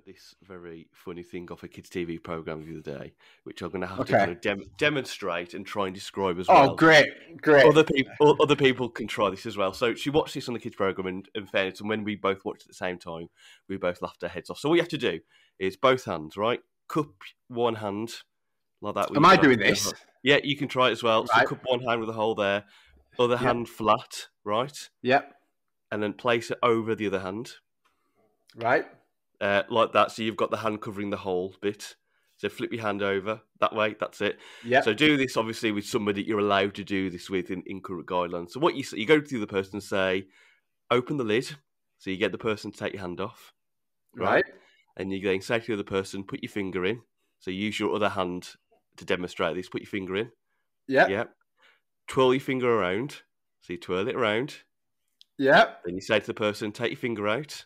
This very funny thing off a kids' TV program the other day, which I'm going to have to kind of demonstrate and try and describe as well. Oh, great. Other people can try this as well. So she watched this on the kids' program, and in fairness, and when we both watched at the same time, we both laughed our heads off. So what you have to do is both hands, right? Cup one hand like that. Am I doing this? Yeah, you can try it as well. Right. So cup one hand with a hole there, other hand flat, right? Yep. And then place it over the other hand. Right. Like that, so you've got the hand covering the whole bit. So flip your hand over that way. That's it. Yeah. So do this obviously with somebody you're allowed to do this with in current guidelines. So what you go to the other person and say, open the lid. So you get the person to take your hand off. Right. And you then say to the other person, put your finger in. So use your other hand to demonstrate this. Put your finger in. Yeah. Yeah. Twirl your finger around. So you twirl it around. Yeah. Then you say to the person, take your finger out.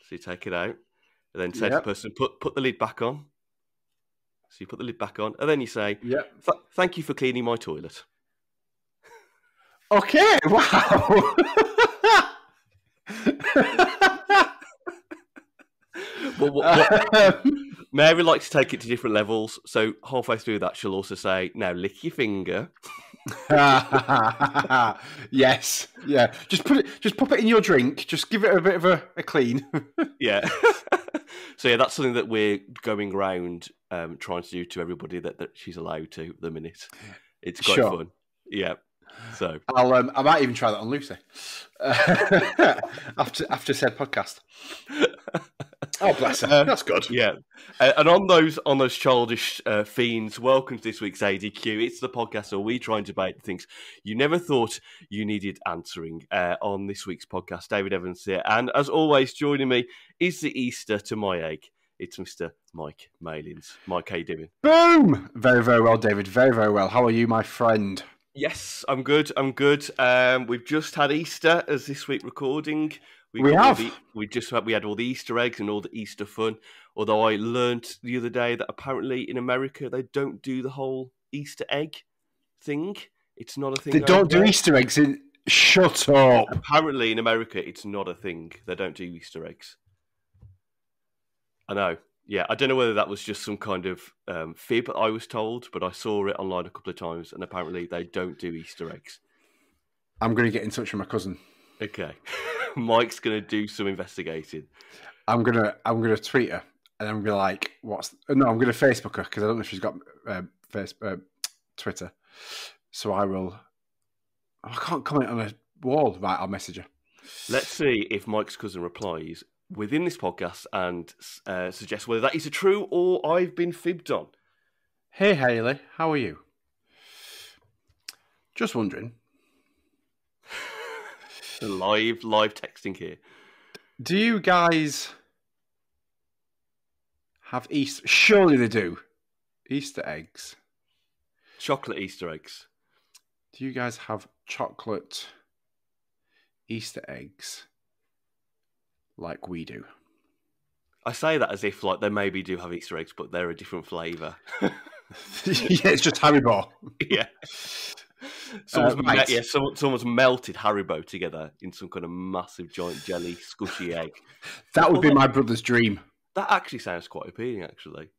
So you take it out, and then say to the person, put the lid back on. So you put the lid back on, and then you say, thank you for cleaning my toilet. Okay, wow. Mary likes to take it to different levels, so halfway through that, she'll also say, now lick your finger. Yes, yeah. Just pop it in your drink. Just give it a bit of a clean. Yeah. So yeah, that's something that we're going around trying to do to everybody that she's allowed to at the minute. It's quite fun. Yeah. So I might even try that on Lucy after said podcast. Oh, bless her. That's good. Yeah. And on those childish fiends, welcome to this week's ADQ. It's the podcast where we try and debate things you never thought you needed answering. On this week's podcast, David Evans here. And as always, joining me is the Easter to my egg. It's Mr. Mike Malins. Mike, how you doing? Boom! Very, very well, David. Very, very well. How are you, my friend? Yes, I'm good. We've just had Easter as this week recording. We had all the Easter eggs and all the Easter fun. Although I learnt the other day that apparently in America they don't do the whole Easter egg thing. It's not a thing. They don't do Easter eggs in. Shut up. Apparently in America it's not a thing. They don't do Easter eggs. I know. Yeah, I don't know whether that was just some kind of fib I was told, but I saw it online a couple of times, and apparently they don't do Easter eggs. I'm going to get in touch with my cousin. Okay. Mike's going to do some investigating. I'm gonna tweet her, and I'm going to be like, I'm going to Facebook her, because I don't know if she's got Twitter. So I can't comment on a wall. Right, I'll message her. Let's see if Mike's cousin replies within this podcast and suggest whether that is true or I've been fibbed on. Hey, Hayley, how are you? Just wondering. live texting here. Do you guys have Easter? Surely they do. Easter eggs. Chocolate Easter eggs. Do you guys have chocolate Easter eggs like we do? I say that as if like they maybe do have Easter eggs, but they're a different flavour. Yeah, it's just Haribo. Yeah. Someone's melted Haribo together in some kind of massive giant jelly squishy egg. That would be my brother's dream. That actually sounds quite appealing, actually,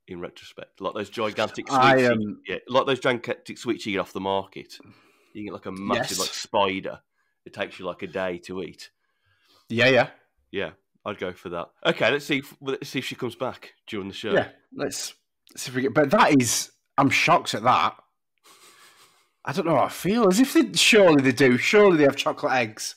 in retrospect. Like those gigantic sweets, like those gigantic sweets you get off the market. You get like a massive like spider. It takes you like a day to eat. Yeah. Yeah, I'd go for that. Okay, let's see if she comes back during the show. Yeah, let's see if we get. But I'm shocked at that. I don't know how I feel. As if surely they do. Surely they have chocolate eggs.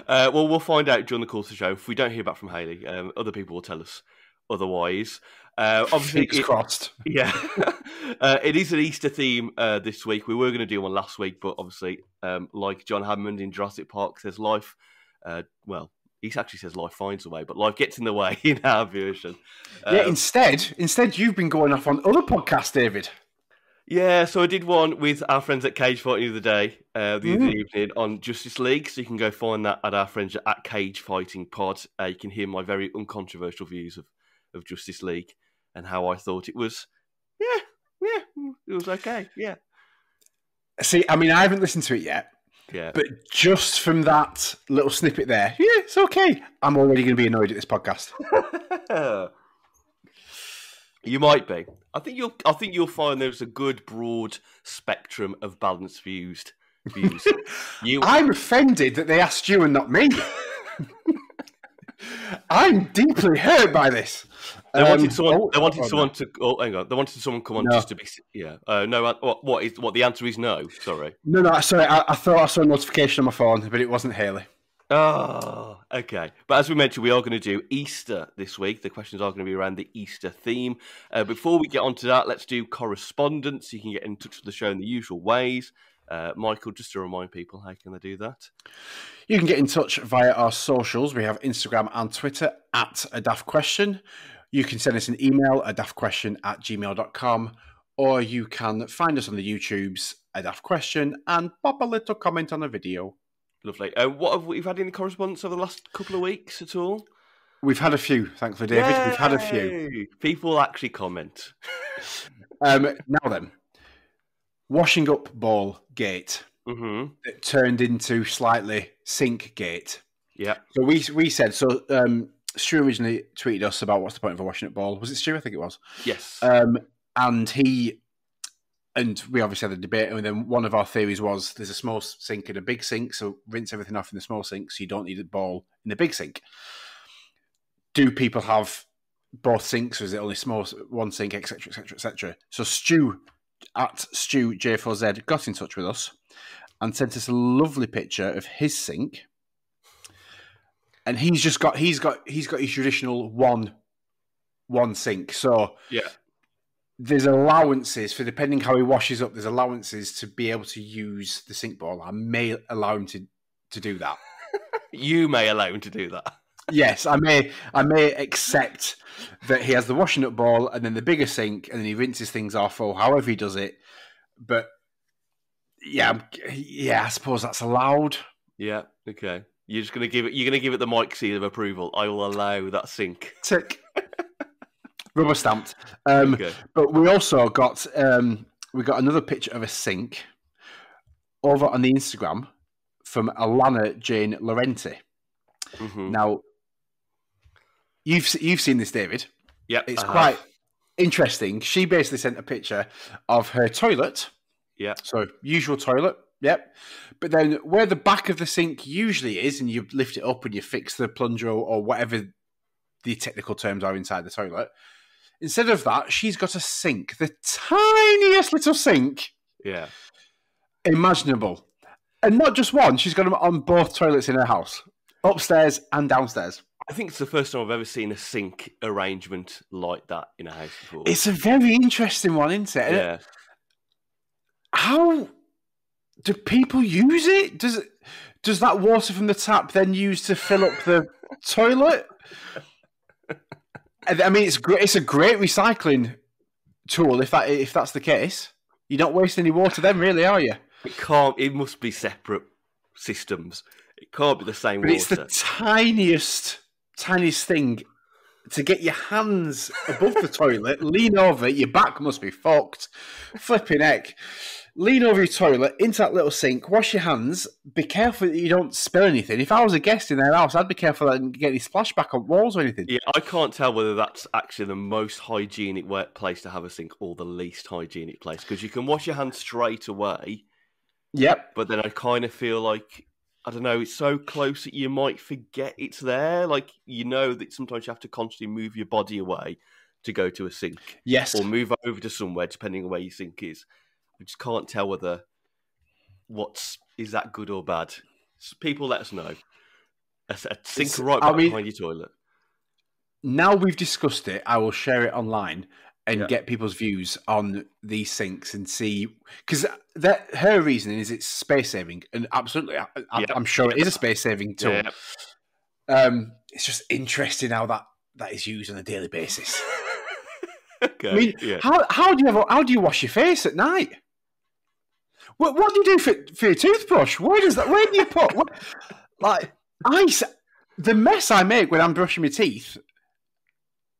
Well, we'll find out during the course of the show. If we don't hear back from Hayley, other people will tell us otherwise. Obviously, Fingers crossed. Yeah. It is an Easter theme this week. We were going to do one last week, but obviously, like John Hammond in Jurassic Park says, life, well, he actually says life finds a way, but life gets in the way in our version. Yeah, instead, you've been going off on other podcasts, David. Yeah, so I did one with our friends at Cage Fighting the other day, the other evening on Justice League. So you can go find that at our friends at Cage Fighting Pod. You can hear my very uncontroversial views of Justice League and how I thought it was. Yeah, it was okay. Yeah. See, I mean, I haven't listened to it yet. Yeah. But just from that little snippet there, yeah, it's okay. I'm already going to be annoyed at this podcast. You might be. I think you'll find there's a good broad spectrum of balanced views. I'm offended that they asked you and not me. I'm deeply hurt by this. They wanted someone. They wanted someone to. Oh, hang on. They wanted someone to come on just to be. Yeah. No. What? The answer is no. Sorry. No. Sorry. I thought I saw a notification on my phone, but it wasn't Haley. Oh, okay. But as we mentioned, we are going to do Easter this week. The questions are going to be around the Easter theme. Before we get onto that, let's do correspondence. You can get in touch with the show in the usual ways. Michael, just to remind people, how can they do that? You can get in touch via our socials. We have Instagram and Twitter at A Daft Question. You can send us an email, adaftquestion@gmail.com, or you can find us on the YouTubes, A Daft Question, and pop a little comment on a video. Lovely. What have we had in the correspondence over the last couple of weeks at all? We've had a few, thankfully, David. Yay! We've had a few. People actually comment. Now then, washing up ball gate that turned into slightly sink gate. Yeah. So we said, so Stu originally tweeted us about what's the point of a washing up ball. Was it Stu? I think it was. Yes. And we obviously had a debate, and then one of our theories was there's a small sink and a big sink, so rinse everything off in the small sink, so you don't need a ball in the big sink. Do people have both sinks, or is it only one sink, etc., etc., etc.? So Stu at StuJ4Z got in touch with us and sent us a lovely picture of his sink, and he's got his traditional one sink. So yeah. There's allowances for, depending how he washes up, there's allowances to be able to use the sink ball. I may allow him to do that. You may allow him to do that. Yes, I may accept that he has the washing up ball and then the bigger sink, and then he rinses things off, or however he does it. But yeah, I suppose that's allowed. Yeah, okay. You're going to give it the Mike seal of approval. I will allow that sink. Tick. Rubber stamped. Okay. But we also got another picture of a sink over on the Instagram from Alana Jane Laurenti. Mm-hmm. Now, you've seen this, David. Yeah, it's quite interesting. She basically sent a picture of her toilet. Yeah. So usual toilet. Yep. But then where the back of the sink usually is, and you lift it up and you fix the plunger or whatever the technical terms are inside the toilet. Instead of that, she's got a sink, the tiniest little sink imaginable. And not just one, she's got them on both toilets in her house, upstairs and downstairs. I think it's the first time I've ever seen a sink arrangement like that in a house before. It's a very interesting one, isn't it? Yeah. How do people use it? Does that water from the tap then use to fill up the toilet? I mean, it's a great recycling tool if that's the case. You don't waste any water then, really, are you? It must be separate systems. It can't be the same but water. It's the tiniest thing to get your hands above the toilet, lean over, your back must be fucked. Flipping heck. Lean over your toilet, into that little sink, wash your hands, be careful that you don't spill anything. If I was a guest in their house, I'd be careful that I didn't get any splashback on walls or anything. Yeah, I can't tell whether that's actually the most hygienic place to have a sink or the least hygienic place, because you can wash your hands straight away. Yep. But then I kind of feel like, I don't know, it's so close that you might forget it's there. Like, you know that sometimes you have to constantly move your body away to go to a sink. Yes. Or move over to somewhere, depending on where your sink is. I just can't tell whether is that good or bad. So people let us know. A sink behind your toilet. Now we've discussed it, I will share it online. and get people's views on these sinks and see, because her reasoning is it's space saving, and absolutely, I'm sure it is a space saving tool. It's just interesting how that is used on a daily basis. Okay. I mean, how do you wash your face at night? What do you do for your toothbrush? Where do you put the mess I make when I'm brushing my teeth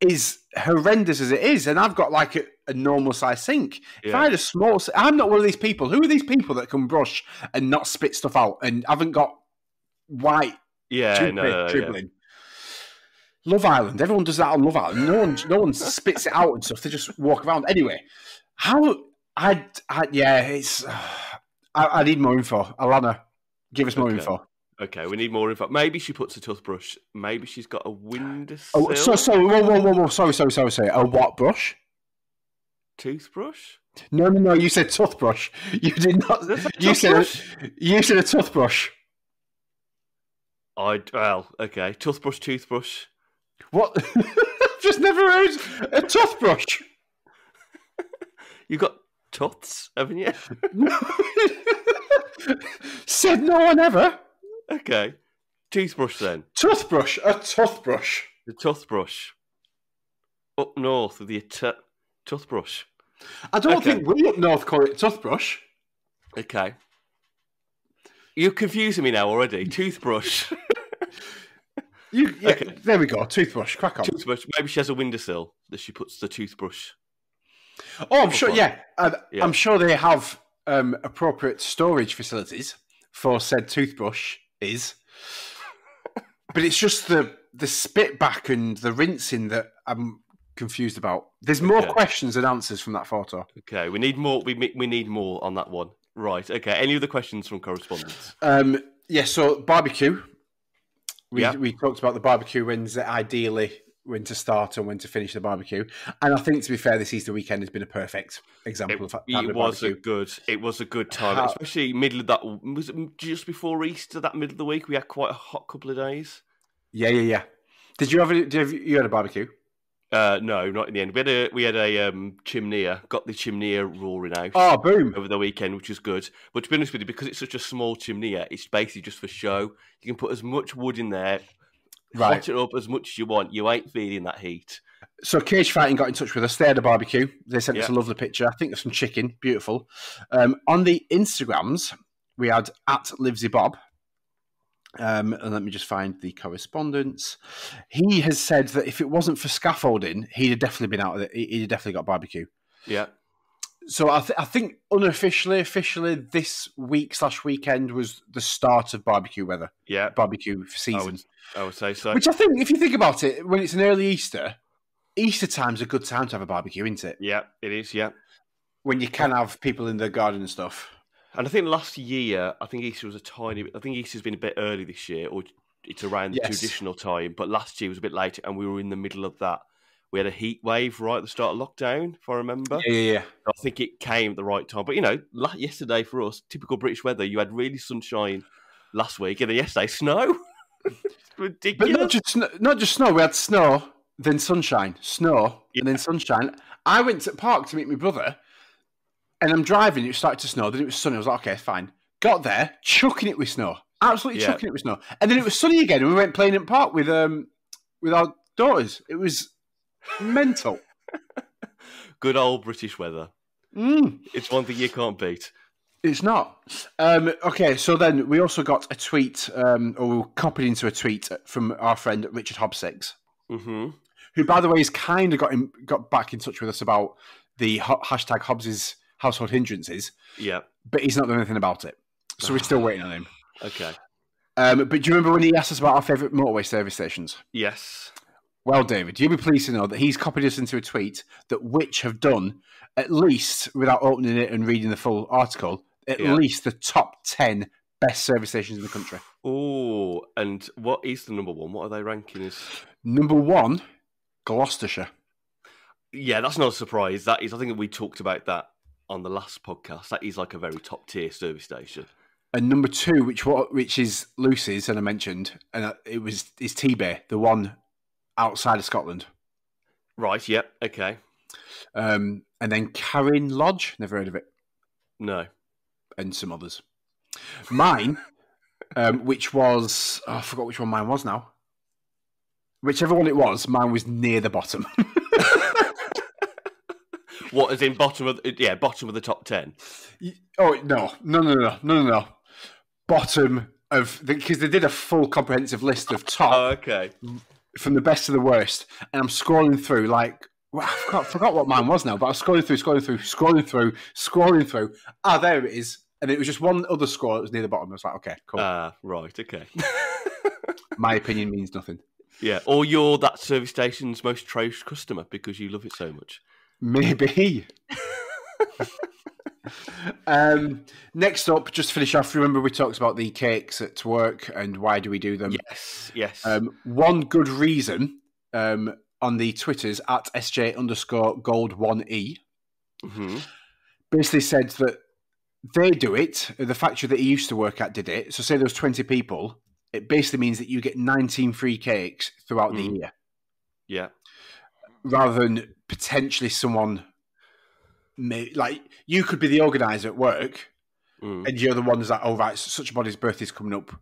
is horrendous as it is, and I've got like a normal size sink. Yeah. If I had a small, I'm not one of these people. Who are these people that can brush and not spit stuff out and haven't got white dribbling? Love Island. Everyone does that on Love Island. No one spits it out and stuff. They just walk around. Anyway, I need more info. Alana, give us more info. Okay, we need more info. Maybe she puts a toothbrush. Maybe she's got a windowsill. Oh, whoa. Sorry. A what brush? Toothbrush? No. You said toothbrush. You did not. You said a toothbrush. Okay. Toothbrush. What? Just never heard a toothbrush. You got tooths, haven't you? Said no one ever. Okay. Toothbrush then. Toothbrush. A toothbrush. The toothbrush. Up north with your toothbrush. I don't think we up north call it toothbrush. Okay. You're confusing me now already. Toothbrush. Okay. There we go. Toothbrush. Crack on. Toothbrush. Maybe she has a windowsill that she puts the toothbrush. Oh, I'm sure. Yeah. I'm sure they have appropriate storage facilities for said toothbrush. But it's just the spit back and the rinsing that I'm confused about. There's more questions than answers from that photo. Okay, we need more. We need more on that one. Right. Okay. Any other questions from correspondents? So barbecue. We talked about the barbecue ideally when to start and when to finish the barbecue. And I think, to be fair, this Easter weekend has been a perfect example of it was a good time, especially middle of that. Was it just before Easter? That middle of the week, we had quite a hot couple of days. Yeah. Did you had a barbecue? No, not in the end. We had a chimney. Got the chimney roaring out. Oh, boom! Over the weekend, which was good. But to be honest with you, because it's such a small chimney, it's basically just for show. You can put as much wood in there. Right. Hot it up as much as you want. You ain't feeling that heat. So Cage Fighting got in touch with us. They had a barbecue. They sent us a lovely picture. I think there's some chicken. Beautiful. On the Instagrams, we had @LivesyBob. And let me just find the correspondence. He has said that if it wasn't for scaffolding, he'd have definitely been out of it. He'd have definitely got barbecue. Yeah. So I think unofficially, officially, this week/weekend was the start of barbecue weather. Yeah. Barbecue season. I would say so. Which I think, if you think about it, when it's an early Easter time's a good time to have a barbecue, isn't it? Yeah, it is, yeah. When you can have people in the garden and stuff. And I think last year, Easter's been a bit early this year, or it's around the traditional time, but last year was a bit later, and we were in the middle of that. We had a heat wave right at the start of lockdown, if I remember. Yeah. I think it came at the right time. But, yesterday for us, typical British weather, you had really sunshine last week, and then yesterday, snow. It's ridiculous. But not just snow. We had snow, then sunshine. Snow, and then sunshine. I went to the park to meet my brother, and I'm driving, it started to snow, then it was sunny. I was like, okay, fine. Got there, chucking it with snow. Absolutely chucking it with snow. And then it was sunny again, and we went playing in the park with our daughters. It was mental. Good old British weather. It's one thing you can't beat. It's not. Okay, so then we also got a tweet, or we were copied into a tweet from our friend Richard Hobbs6, who, by the way, has kind of got back in touch with us about the hashtag Hobbs's household hindrances. Yeah. But he's not done anything about it. So we're still waiting on him. Okay. But do you remember when he asked us about our favourite motorway service stations? Yes. Well, David, you'll be pleased to know that he's copied us into a tweet that Which have done, at least, without opening it and reading the full article, at least the top 10 best service stations in the country. Oh, and what is the number one? What are they ranking as? Number one, Gloucestershire. Yeah, that's not a surprise. That is, I think we talked about that on the last podcast. That is like a very top tier service station. And number two, which is Lucy's, and I mentioned, and is T-Bay, the one outside of Scotland. Right. Yep. Okay. And then Karen Lodge, never heard of it, No. and some others. Mine, which was, I forgot which one mine was now. Whichever one it was, mine was near the bottom. What, as in bottom of the top 10? Oh, no. Bottom of, because they did a full comprehensive list of top. Oh, okay. From the best to the worst. And I'm scrolling through, like, well, I forgot what mine was now, but I was scrolling through. Ah, there it is. And it was just one other score that was near the bottom. I was like, okay, cool. Right, okay. My opinion means nothing. Yeah, or you're that service station's most treasured customer because you love it so much. Maybe. Next up, just to finish off, remember we talked about the cakes at work and why do we do them? Yes. One good reason on the Twitters at SJ_gold1e basically said that they do it, the factory that he used to work at did it. So say there was 20 people, it basically means that you get 19 free cakes throughout the year. Yeah. Rather than potentially someone, like, you could be the organizer at work and you're the one who's like, oh, right, such a body's birthday's coming up.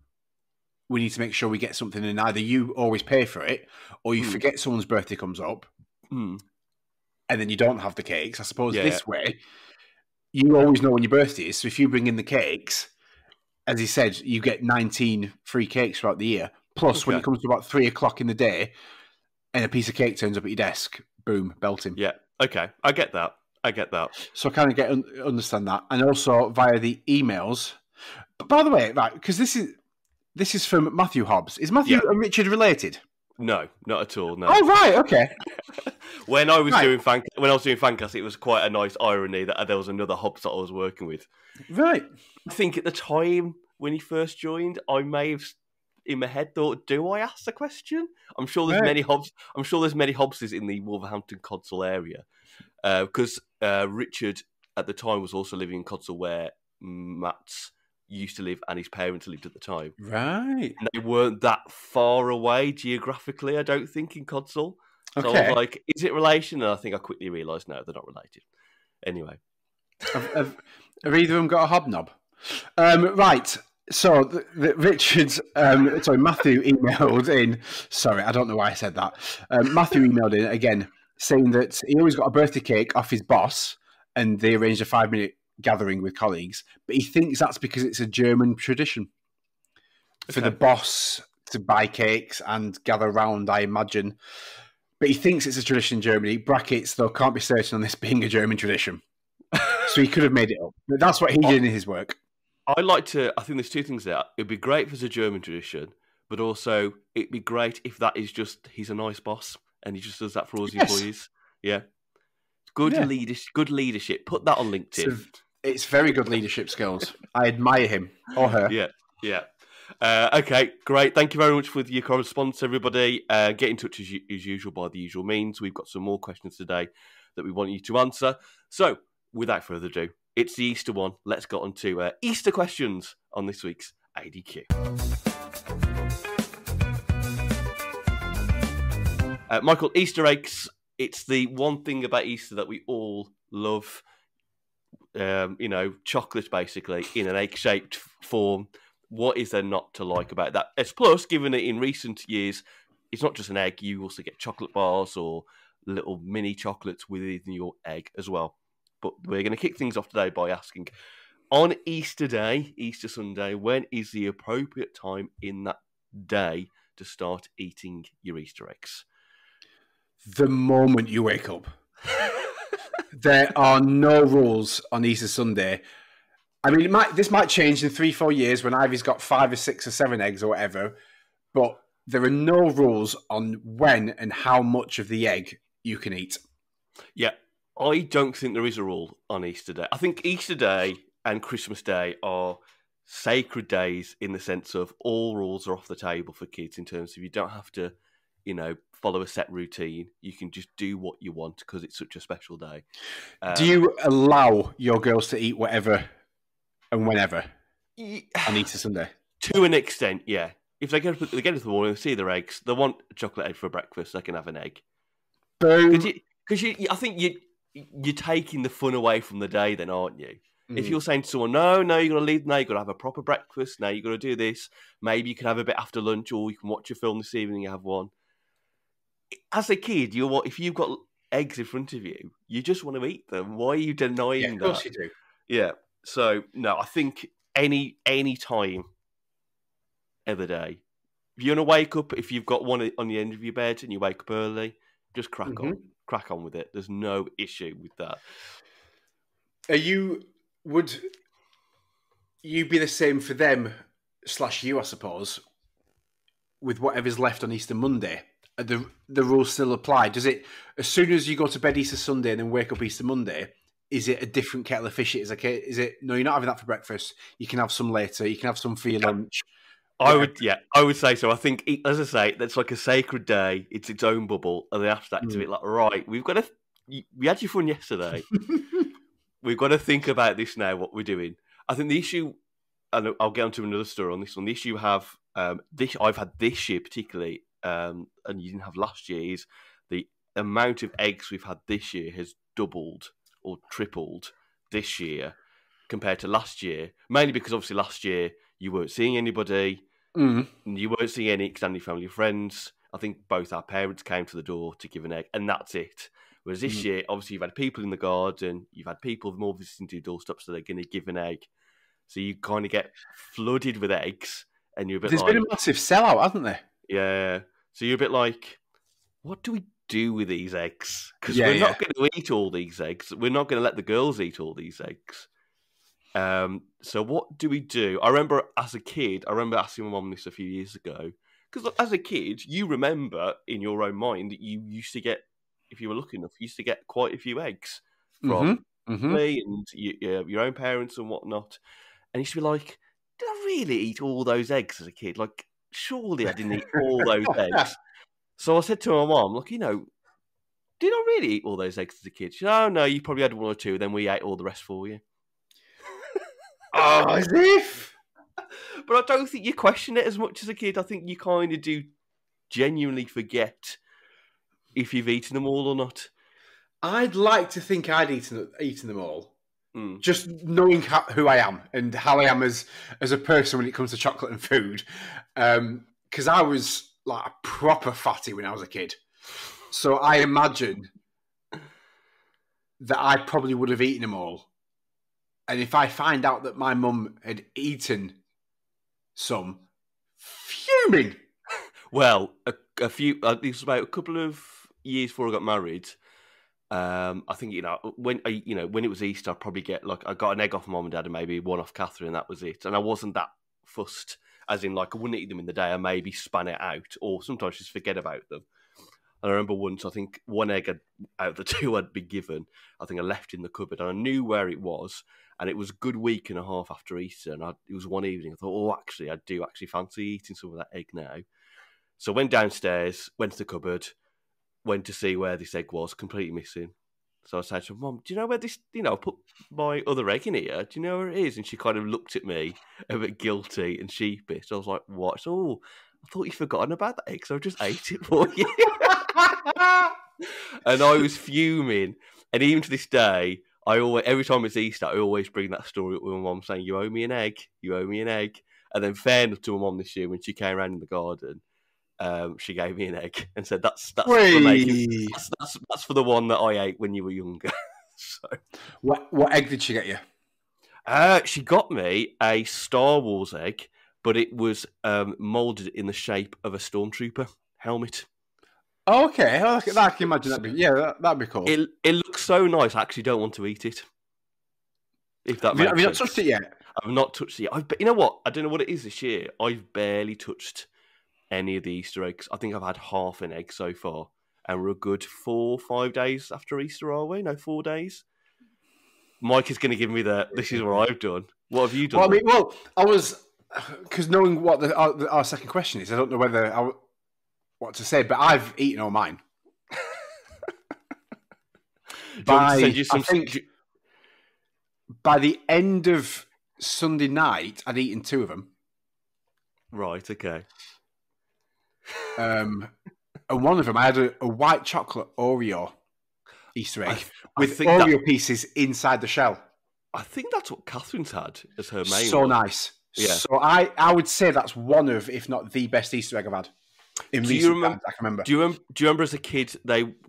We need to make sure we get something, and either you always pay for it or you forget someone's birthday comes up and then you don't have the cakes. I suppose this way, you always know when your birthday is. So if you bring in the cakes, as he said, you get 19 free cakes throughout the year. Plus, when it comes to about 3 o'clock in the day and a piece of cake turns up at your desk, boom, belting. Yeah, okay. I get that. So I kind of understand that. And also via the emails. But by the way, right, because this is from Matthew Hobbs. Is Matthew and Richard related? No, not at all. No. Oh, right, okay. When I was doing Fancast, it was quite a nice irony that there was another Hobbs that I was working with. Right. I think at the time when he first joined, I may have in my head thought, "Do I ask the question?" I'm sure there's many Hobbs. I'm sure there's many Hobbses in the Wolverhampton Codsall area, because Richard at the time was also living in Codsall, where Matt's used to live and his parents lived at the time. Right. And they weren't that far away geographically, I don't think, in Codsall. So I was like, is it relation? And I think I quickly realised, no, they're not related. Anyway. Have either of them got a hobnob? Right. So Matthew emailed in. Sorry, I don't know why I said that. Matthew emailed in again saying that he always got a birthday cake off his boss and they arranged a 5-minute gathering with colleagues, but he thinks that's because it's a German tradition for the boss to buy cakes and gather round, I imagine. But he thinks it's a tradition in Germany. Brackets, though, can't be certain on this being a German tradition. So he could have made it up. But that's what he did in his work. I think there's two things there. It'd be great if it's a German tradition, but also it'd be great if that is just, he's a nice boss and he just does that for all his employees. Yeah. Good leadership. Put that on LinkedIn. It's very good leadership skills. I admire him or her. Yeah. Okay, great. Thank you very much for your correspondence, everybody. Get in touch as usual by the usual means. We've got some more questions today that we want you to answer. So, without further ado, it's the Easter one. Let's get on to Easter questions on this week's ADQ. Michael, Easter eggs. It's the one thing about Easter that we all love. Chocolate basically in an egg-shaped form. What is there not to like about that? It's plus, given that in recent years, it's not just an egg, you also get chocolate bars or little mini chocolates within your egg as well. But we're going to kick things off today by asking, on Easter Day, Easter Sunday, when is the appropriate time in that day to start eating your Easter eggs? The moment you wake up. There are no rules on Easter Sunday. I mean, this might change in 3-4 years when Ivy's got 5 or 6 or 7 eggs or whatever, but there are no rules on when and how much of the egg you can eat. Yeah, I don't think there is a rule on Easter Day. I think Easter Day and Christmas Day are sacred days in the sense of all rules are off the table for kids in terms of you don't have to, follow a set routine. You can just do what you want because it's such a special day. Do you allow your girls to eat whatever and whenever on Easter Sunday? To an extent, yeah. If they get up in the morning, they see their eggs, they want a chocolate egg for breakfast, they can have an egg. Boom. Because I think you're taking the fun away from the day, then, aren't you? If Mm. you're saying to someone, no, you're going to leave now, you've got to have a proper breakfast, now you've got to do this, maybe you can have a bit after lunch, or you can watch a film this evening, you have one. As a kid, if you've got eggs in front of you, you just want to eat them. Why are you denying Of course that? you do. Yeah. So, no, I think any time of the day, if you want to wake up, if you've got one on the end of your bed and you wake up early, just crack on with it. There's no issue with that. Would you be the same for them / you, I suppose, with whatever's left on Easter Monday? The rules still apply? Does it, as soon as you go to bed Easter Sunday and then wake up Easter Monday, is it a different kettle of fish? Is it, no, you're not having that for breakfast. You can have some later. You can have some for your lunch. I would say so. I think, as I say, that's like a sacred day. It's its own bubble, and then after that, it's a bit like, right, we had your fun yesterday. We've got to think about this now. What we're doing. I think the issue, and I'll get onto another story on this one. The issue I've had this year particularly, and you didn't have last year, is the amount of eggs we've had this year has doubled or tripled this year compared to last year. Mainly because obviously last year you weren't seeing anybody. You weren't seeing any extended family friends. I think both our parents came to the door to give an egg, and that's it. Whereas this year, obviously, you've had people in the garden, you've had people more visiting to your doorstep, so they're going to give an egg. So you kind of get flooded with eggs, and you're a bit There's been a massive sellout, hasn't there? Yeah. So you're a bit like, what do we do with these eggs? Because we're not going to eat all these eggs. We're not going to let the girls eat all these eggs. So what do we do? I remember as a kid, asking my mum this a few years ago. Because as a kid, you remember in your own mind that you used to get, if you were lucky enough, you used to get quite a few eggs from me and your own parents and whatnot. And you used to be like, did I really eat all those eggs as a kid? Like, surely I didn't eat all those eggs. So I said to my mum, look, did I really eat all those eggs as a kid? She said, oh, no, you probably had one or two, then we ate all the rest for you. Oh, as if. But I don't think you question it as much as a kid. I think you kind of do genuinely forget if you've eaten them all or not. I'd like to think I'd eaten them all. Just knowing who I am and how I am as a person when it comes to chocolate and food. Because I was like a proper fatty when I was a kid. So I imagine that I probably would have eaten them all. And if I find out that my mum had eaten some, fuming. Well, it was about a couple of years before I got married. I think when it was Easter, I'd probably get I got an egg off mum and dad and maybe one off Catherine, and that was it. And I wasn't that fussed, as in I wouldn't eat them in the day. I maybe span it out, or sometimes just forget about them. And I remember once, I think one egg out of the two I'd been given, I think I left in the cupboard, and I knew where it was. And it was a good week and a half after Easter, and it was one evening. I thought, actually, I do actually fancy eating some of that egg now. So I went downstairs, went to the cupboard, went to see where this egg was, completely missing. So I said to her, Mum, do you know where this, I put my other egg in here? Do you know where it is? And she kind of looked at me a bit guilty and sheepish. I was like, what? So, I thought you'd forgotten about that egg, so I just ate it for you. And I was fuming. And even to this day, every time it's Easter, I always bring that story up with my mum saying, you owe me an egg, you owe me an egg. And then fair enough to my mum this year, when she came around in the garden, she gave me an egg and said, that's for the one that I ate when you were younger. So, what egg did she get you? She got me a Star Wars egg, but it was moulded in the shape of a stormtrooper helmet. Oh, okay, I can imagine that'd be cool. It looks so nice. I actually don't want to eat it. If that have you not touched it yet? I've not touched it yet. But you know what? I don't know what it is this year. I've barely touched any of the Easter eggs. I think I've had half an egg so far, and we're a good 4 or 5 days after Easter, are we? No, 4 days. Mike is going to give me this is what I've done. What have you done? I was, because knowing what our second question is, I don't know what to say, but I've eaten all mine. By the end of Sunday night, I'd eaten 2 of them. Right, okay. And one of them, I had a white chocolate Oreo. Easter I, egg I with think Oreo pieces inside the shell. I think that's what Catherine's had as her main So one. nice. Yeah. So I would say that's one of, if not the best Easter egg I've had in Do you recent remember? times. I can remember. Do you remember as a kid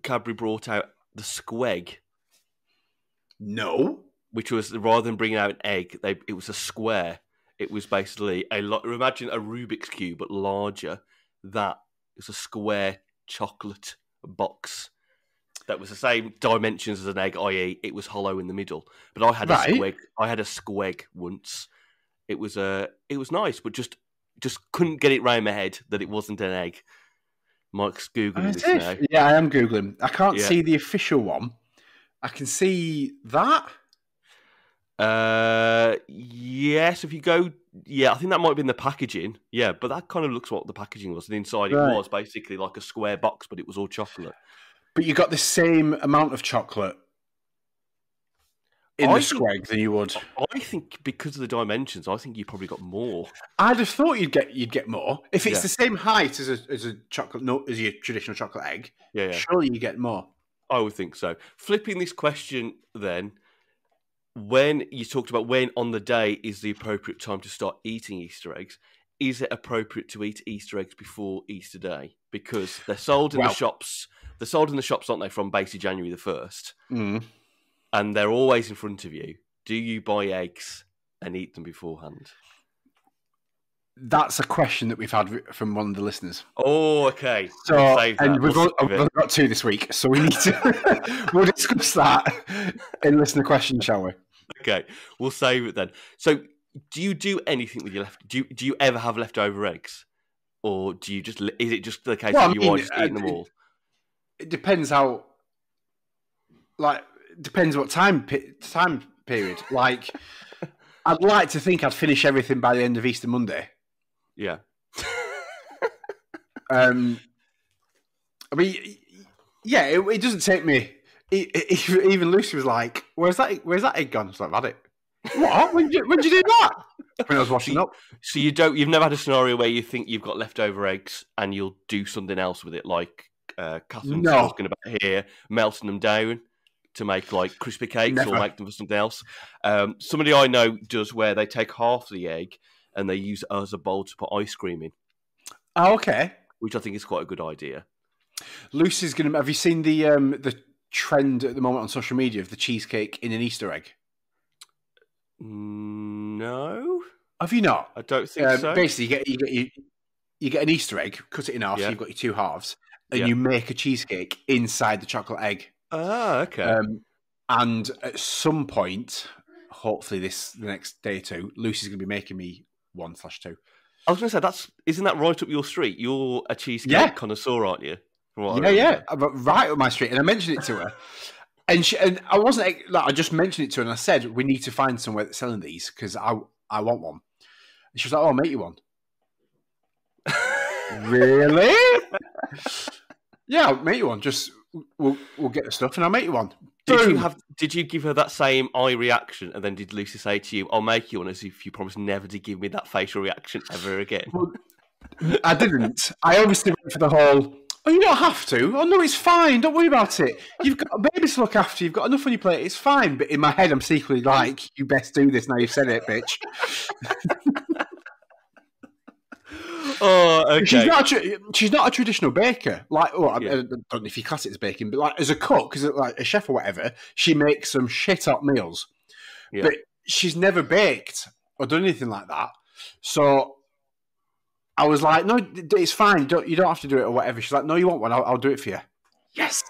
Cadbury brought out the squeg, No. which was rather than bringing out an egg, it was a square. It was basically imagine a Rubik's cube but larger. That was a square chocolate box that was the same dimensions as an egg, i.e., it was hollow in the middle. But I had a Right. squeg. I had a squeg once. It was nice, but just couldn't get it round my head that it wasn't an egg. Mike's googling this now. Yeah, I am Googling. I can't Yeah. see the official one. I can see that. Yes. If you go, I think that might have been the packaging. Yeah, but that kind of looks what the packaging was. And inside Right. it was basically like a square box, but it was all chocolate. But you got the same amount of chocolate in the squeg than you would. I think because of the dimensions, I think you probably got more. I'd have thought you'd get more if it's Yeah. the same height as a chocolate nut as your traditional chocolate egg. Yeah. Surely you get more. I would think so. Flipping this question then, when you talked about when on the day is the appropriate time to start eating Easter eggs, is it appropriate to eat Easter eggs before Easter Day? Because they're sold in the shops. They're sold in the shops, aren't they, from basically January the 1st? Mm. And they're always in front of you. Do you buy eggs and eat them beforehand? That's a question that we've had from one of the listeners. Oh, okay. So, and we've got two this week, so we need to. We'll discuss that in listener question, shall we? Okay, we'll save it then. So, do you do anything with your do you ever have leftover eggs, or do you just? Is it just the case that you are just eating them all? It depends how. Depends what time period. Like, I'd like to think I'd finish everything by the end of Easter Monday. Yeah. I mean, yeah, it doesn't take me. Even Lucy was like, "Where's that egg gone?" I was like, "I've had it." What? When did you do that? When I was washing up. So you've never had a scenario where you think you've got leftover eggs and you'll do something else with it, like Catherine's talking about here, melting them down to make like crispy cakes or make them for something else. Somebody I know does where they take half the egg and they use it as a bowl to put ice cream in. Oh, okay. Which I think is quite a good idea. Lucy's going to... Have you seen the trend at the moment on social media of the cheesecake in an Easter egg? No. Have you not? I don't think so. Basically, you get an Easter egg, cut it in half, so you've got your two halves, and you make a cheesecake inside the chocolate egg. Ah, okay. And at some point, hopefully the next day or two, Lucy's going to be making me 1/2. I was going to say, isn't that right up your street? You're a cheesecake connoisseur, aren't you? Yeah. Right up my street. And I mentioned it to her. And I wasn't like, I just mentioned it to her and I said, we need to find somewhere that's selling these because I want one. And she was like, oh, I'll make you one. Really? Yeah, I'll make you one. Just we'll get the stuff and I'll make you one. Did you give her that same eye reaction, and then did Lucy say to you, "I'll make you one," as if you promised never to give me that facial reaction ever again? Well, I didn't. I obviously went for the whole. Oh, you don't have to. Oh no, it's fine. Don't worry about it. You've got a baby to look after. You've got enough on your plate. It's fine. But in my head, I'm secretly like, "You best do this now. You've said it, bitch." Oh, okay. She's not a traditional baker. Like, I don't know if you class it as baking, but like as a cook, as like a chef or whatever, she makes some shit hot meals. Yeah. But she's never baked or done anything like that. So I was like, "No, it's fine. You don't have to do it or whatever." She's like, "No, you want one? I'll do it for you." Yes.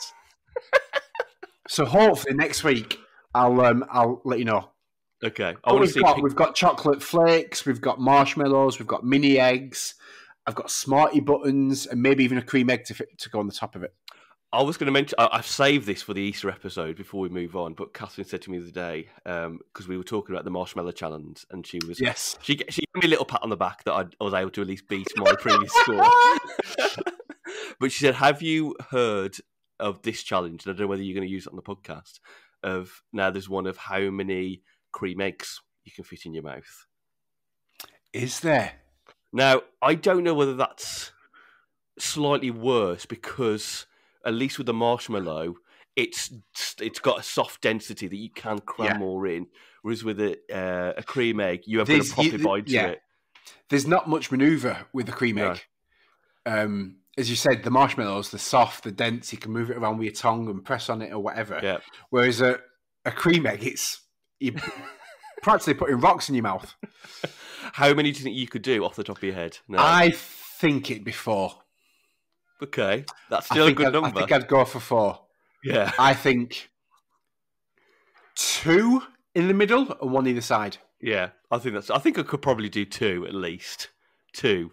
So hopefully next week I'll let you know. Okay. We've got chocolate flakes, we've got marshmallows, we've got mini eggs. I've got Smartie buttons and maybe even a cream egg to go on the top of it. I was going to mention, I've saved this for the Easter episode before we move on, but Catherine said to me the other day, because we were talking about the marshmallow challenge, and she was, she gave me a little pat on the back that I was able to at least beat my previous score. But she said, have you heard of this challenge? And I don't know whether you're going to use it on the podcast. Now there's one of how many cream eggs you can fit in your mouth. Is there? Now, I don't know whether that's slightly worse because, at least with the marshmallow, it's got a soft density that you can cram more in. Whereas with a cream egg, you have got to properly bite to it. There's not much manoeuvre with the cream egg. As you said, the marshmallows, they're soft, they're dense. You can move it around with your tongue and press on it or whatever. Yeah. Whereas a cream egg, you're practically putting rocks in your mouth. How many do you think you could do off the top of your head? No. I think it'd be 4. Okay, that's still a good number. I think I'd go for 4. Yeah. I think 2 in the middle and 1 either side. Yeah, I think I could probably do 2 at least. 2.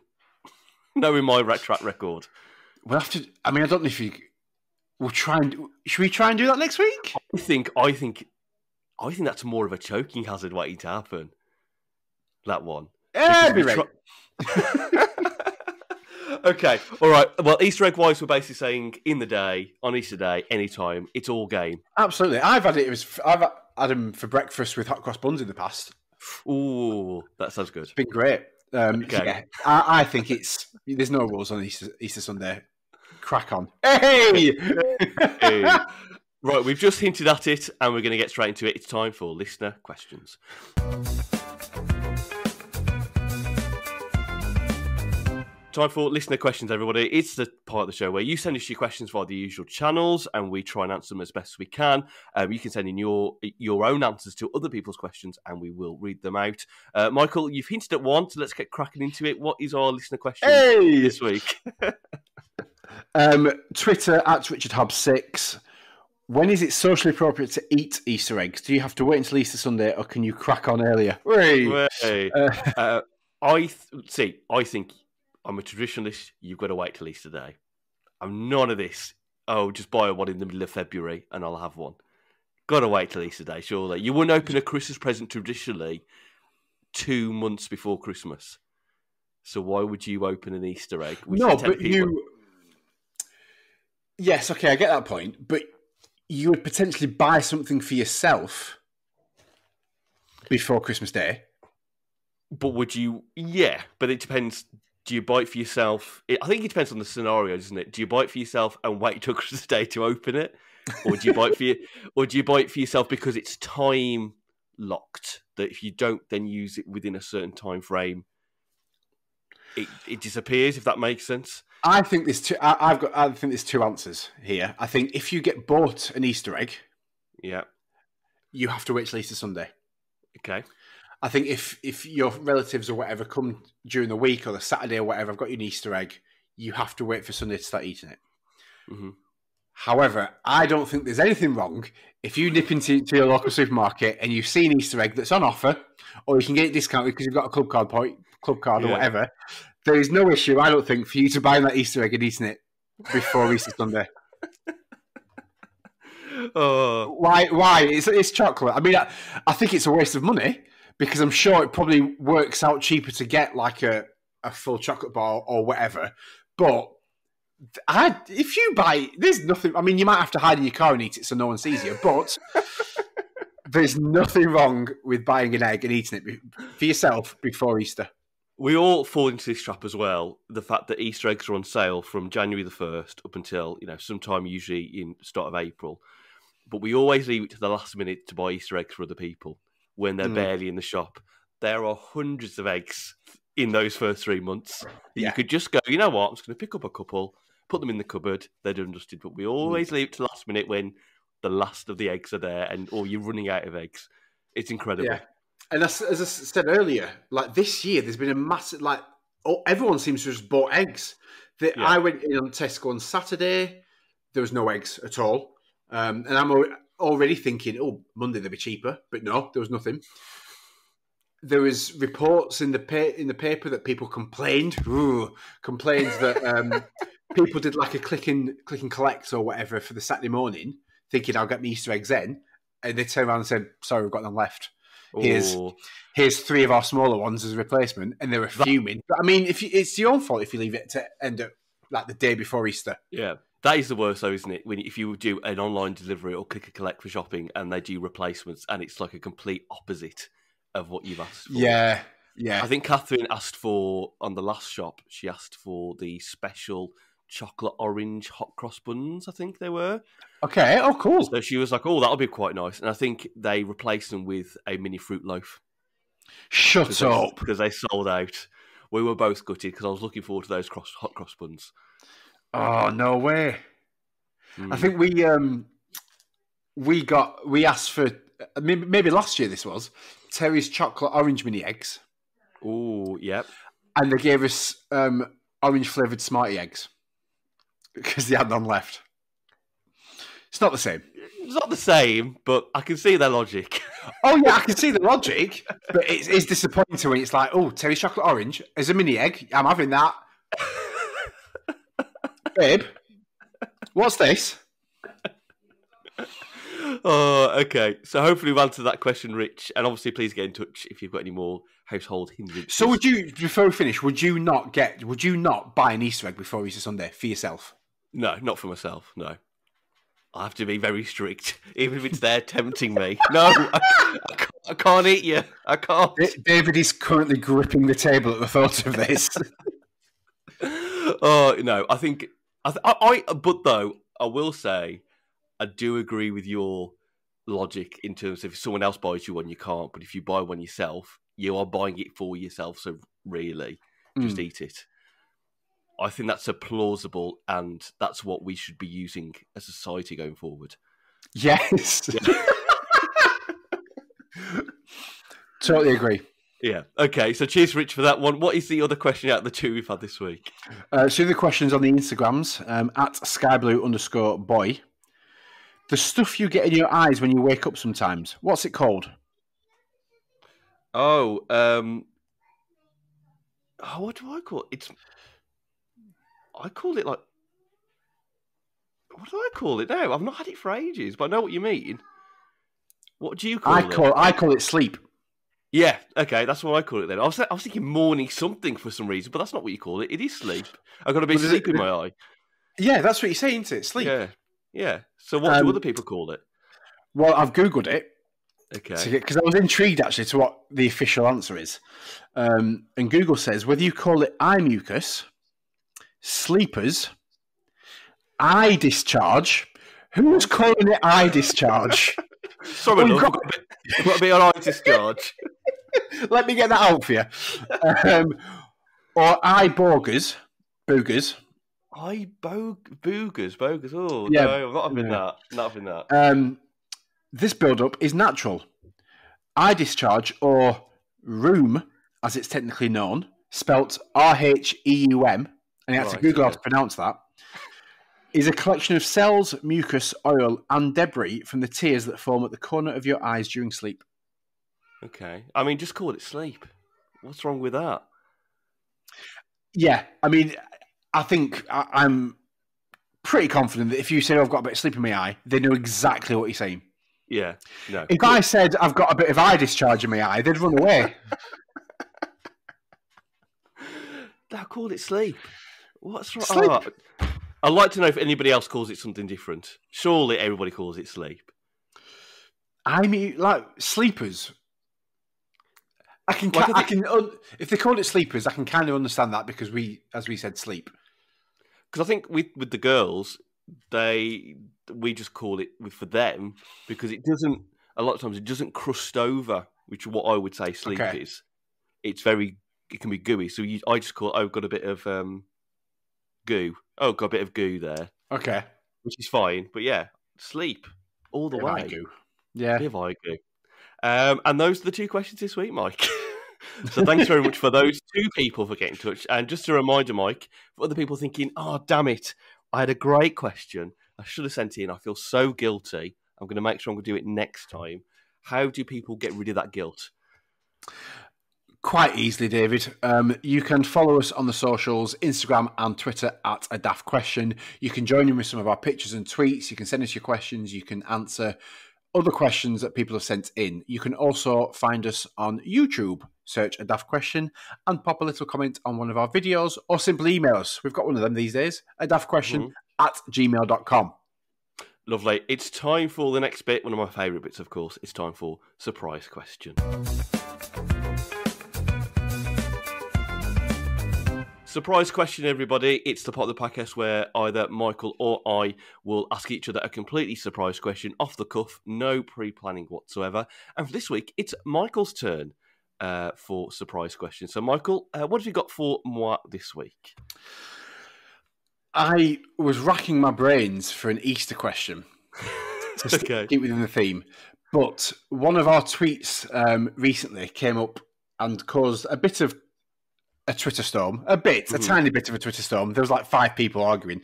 Knowing my track record. We'll have to. I mean, I don't know if we'll try and. Should we try and do that next week? I think that's more of a choking hazard waiting to happen. That one. Right. Okay, all right. Well, Easter egg wise, we're basically saying in the day, on Easter Day, anytime, it's all game. Absolutely. I've had them for breakfast with hot cross buns in the past. Ooh, that sounds good. It's been great. Okay. Yeah, I think there's no rules on Easter Sunday. Crack on. Hey! Hey! Right, we've just hinted at it, and we're going to get straight into it. It's time for listener questions. Time for listener questions, everybody. It's the part of the show where you send us your questions via the usual channels and we try and answer them as best as we can. You can send in your own answers to other people's questions and we will read them out. Michael, you've hinted at one, so let's get cracking into it. What is our listener question this week? Twitter @RichardHobbs6. When is it socially appropriate to eat Easter eggs? Do you have to wait until Easter Sunday or can you crack on earlier? I think... I'm a traditionalist. You've got to wait till Easter Day. I'm none of this. Oh, just buy one in the middle of February and I'll have one. Got to wait till Easter Day, surely. You wouldn't open a Christmas present traditionally 2 months before Christmas. So why would you open an Easter egg? No, but Yes, okay, I get that point. But you would potentially buy something for yourself before Christmas Day. But would you? Yeah, but it depends. Do you buy it for yourself? I think it depends on the scenario, doesn't it? Do you buy it for yourself and wait till Christmas Day to open it, or do you buy it for yourself because it's time locked? That if you don't then use it within a certain time frame, it disappears. If that makes sense. I think there's two. I think there's 2 answers here. I think if you get bought an Easter egg, you have to wait till Easter Sunday. Okay. I think if your relatives or whatever come during the week or the Saturday or whatever, I've got you an Easter egg, you have to wait for Sunday to start eating it. Mm-hmm. However, I don't think there's anything wrong if you nip into your local supermarket and you see an Easter egg that's on offer, or you can get it discounted because you've got a club card or whatever. There is no issue, I don't think, for you to buy that Easter egg and eating it before Easter Sunday. Why? It's chocolate. I mean, I think it's a waste of money. Because I'm sure it probably works out cheaper to get like a full chocolate bar or whatever. But if you buy, there's nothing. I mean, you might have to hide in your car and eat it so no one sees you. But there's nothing wrong with buying an egg and eating it for yourself before Easter. We all fall into this trap as well. The fact that Easter eggs are on sale from January the 1st up until sometime usually in the start of April. But we always leave it to the last minute to buy Easter eggs for other people. When they're barely in the shop. There are hundreds of eggs in those first 3 months. You could just go, you know what, I'm just going to pick up a couple, put them in the cupboard, they're done dusted. But we always leave it to the last minute when the last of the eggs are there or you're running out of eggs. It's incredible. Yeah. And as I said earlier, like this year, there's been a massive, everyone seems to have just bought eggs. I went in on Tesco on Saturday, there was no eggs at all. And I'm already thinking, Monday they'll be cheaper, but no, there was nothing. There was reports in the paper that people complained that people did like a click and collect or whatever for the Saturday morning, thinking I'll get my Easter eggs then, and they turned around and said, "Sorry, we've got none left. Here's 3 of our smaller ones as a replacement," and they were fuming. But I mean, it's your own fault if you leave it to end up like the day before Easter. Yeah. That is the worst, though, isn't it? If you do an online delivery or click and collect for shopping and they do replacements and it's like a complete opposite of what you've asked for. Yeah. I think Catherine asked for, on the last shop, she asked for the special chocolate orange hot cross buns, I think they were. Okay. Oh, cool. So she was like, "Oh, that'll be quite nice." And I think they replaced them with a mini fruit loaf. Shut up. Because they sold out. We were both gutted because I was looking forward to those hot cross buns. Oh, no way. I Mm. think we asked for, maybe last year this was, Terry's chocolate orange mini eggs. Oh, yep. And they gave us orange flavoured Smarty eggs because they had none left. It's not the same. It's not the same, but I can see their logic. Oh, yeah, I can see the logic, but it's disappointing when it's like, oh, Terry's chocolate orange as a mini egg. I'm having that. Babe, what's this? Oh, okay. So hopefully we've answered that question, Rich. And obviously, please get in touch if you've got any more household hindrances. So would you, before we finish, would you not buy an Easter egg before Easter Sunday for yourself? No, not for myself, no. I have to be very strict, even if it's there tempting me. No, I can't eat you. I can't. David is currently gripping the table at the thought of this. Oh, no, I think... but though, I will say, I do agree with your logic in terms of if someone else buys you one, you can't. But if you buy one yourself, you are buying it for yourself. So really, just eat it. I think that's a plausible, and that's what we should be using as a society going forward. Yes. Totally agree. Yeah. Okay, so cheers, Rich, for that one. What is the other question out of the two we've had this week? So the questions on the Instagrams, at skyblue_boy. The stuff you get in your eyes when you wake up sometimes, what's it called? Oh, what do I call it? I call it like... What do I call it now? I've not had it for ages, but I know what you mean. What do you call it? I call it sleep. Yeah, okay, that's what I call it then. I was thinking morning something for some reason, but that's not what you call it. It is sleep. I've got to be asleep in my eye. Yeah, that's what you're saying, isn't it? Sleep. Yeah. So what do other people call it? Well, I've Googled it. Okay. Because I was intrigued, actually, to what the official answer is. And Google says, whether you call it eye mucus, sleepers, eye discharge. Who's calling it eye discharge? Sorry, love, I've got a bit on eye discharge. Let me get that out for you. Or eye boogers. Eye boogers. Oh, yeah, no, I'm not having that. Not having that. This build-up is natural. Eye discharge, or rheum, as it's technically known, spelt R-H-E-U-M, and you have to Google how to pronounce that, is a collection of cells, mucus, oil, and debris from the tears that form at the corner of your eyes during sleep. Okay. I mean, just call it sleep. What's wrong with that? Yeah, I mean, I think I'm pretty confident that if you say, oh, I've got a bit of sleep in my eye, they know exactly what you're saying. Yeah, no. If I said I've got a bit of eye discharge in my eye, they'd run away. They'll call it sleep. What's wrong? Sleep. Oh, I'd like to know if anybody else calls it something different. Surely everybody calls it sleep. I mean, like, sleepers. I can if they called it sleepers, I can kind of understand that because as we said, sleep. Because I think with the girls, we just call it for them because it doesn't. A lot of times it doesn't crust over, which is what I would say sleep is. It can be gooey. So I just call it, I've got a bit of goo. Oh, got a bit of goo there. Okay, which is fine. But yeah, sleep all the way. Goo. Yeah, bit of eye goo. And those are the two questions this week, Mike. So thanks very much for those two people for getting in touch. And just a reminder, Mike, for other people thinking, oh, damn it, I had a great question. I should have sent it in. I feel so guilty. I'm going to make sure I'm going to do it next time. How do people get rid of that guilt? Quite easily, David. You can follow us on the socials, Instagram and Twitter at A Daft Question. You can join in with some of our pictures and tweets. You can send us your questions. You can answer other questions that people have sent in. You can also find us on YouTube. Search A Daft Question and pop a little comment on one of our videos or simply email us. We've got one of them these days, adaftquestion@gmail.com. Lovely. It's time for the next bit. One of my favourite bits, of course. It's time for Surprise Question. Surprise question, everybody. It's the part of the podcast where either Michael or I will ask each other a completely surprise question off the cuff, no pre-planning whatsoever. And for this week, it's Michael's turn for surprise questions. So, Michael, what have you got for moi this week? I was racking my brains for an Easter question to keep within the theme. But one of our tweets recently came up and caused a bit of a Twitter storm. A tiny bit of a Twitter storm. There was like 5 people arguing.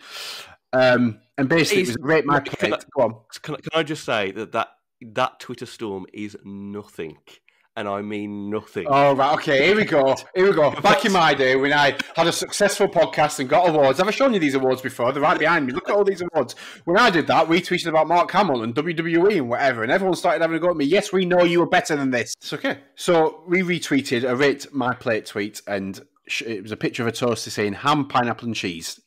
And basically, it was rate my plate. Go on. Can I just say that Twitter storm is nothing. And I mean nothing. Oh, right. Okay, here we go. Back in my day when I had a successful podcast and got awards. Have I shown you these awards before? They're right behind me. Look at all these awards. When I did that, we tweeted about Mark Hamill and WWE and whatever, and everyone started having a go at me. Yes, we know you were better than this. It's okay. So we retweeted a Rate My Plate tweet, and it was a picture of a toaster saying ham, pineapple, and cheese.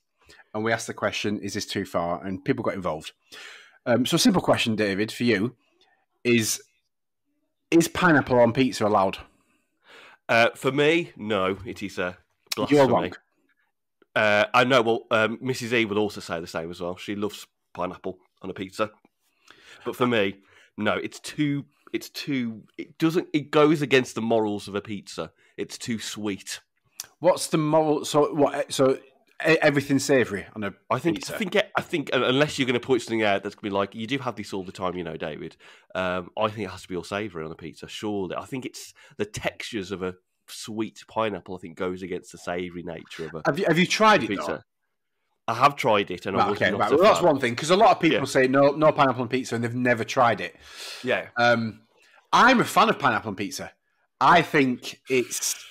And we asked the question, is this too far? And people got involved. So a simple question, David, for you is pineapple on pizza allowed? For me, no. It is blasphemy. You're wrong. I know. Well, Mrs. E would also say the same as well. She loves pineapple on a pizza. But for me, no. It's too. It doesn't. It goes against the morals of a pizza. It's too sweet. What's the moral? So what? So everything savoury on a pizza? I think unless you're going to put something out that's going to be like, you do have this all the time, you know, David. I think it has to be all savoury on a pizza, surely. I think it's the textures of a sweet pineapple, I think, goes against the savoury nature of a Have you tried it, pizza. Though? I have tried it, and I was not Well, that's one thing, because a lot of people say no pineapple on pizza, and they've never tried it. Yeah. I'm a fan of pineapple on pizza. I think it's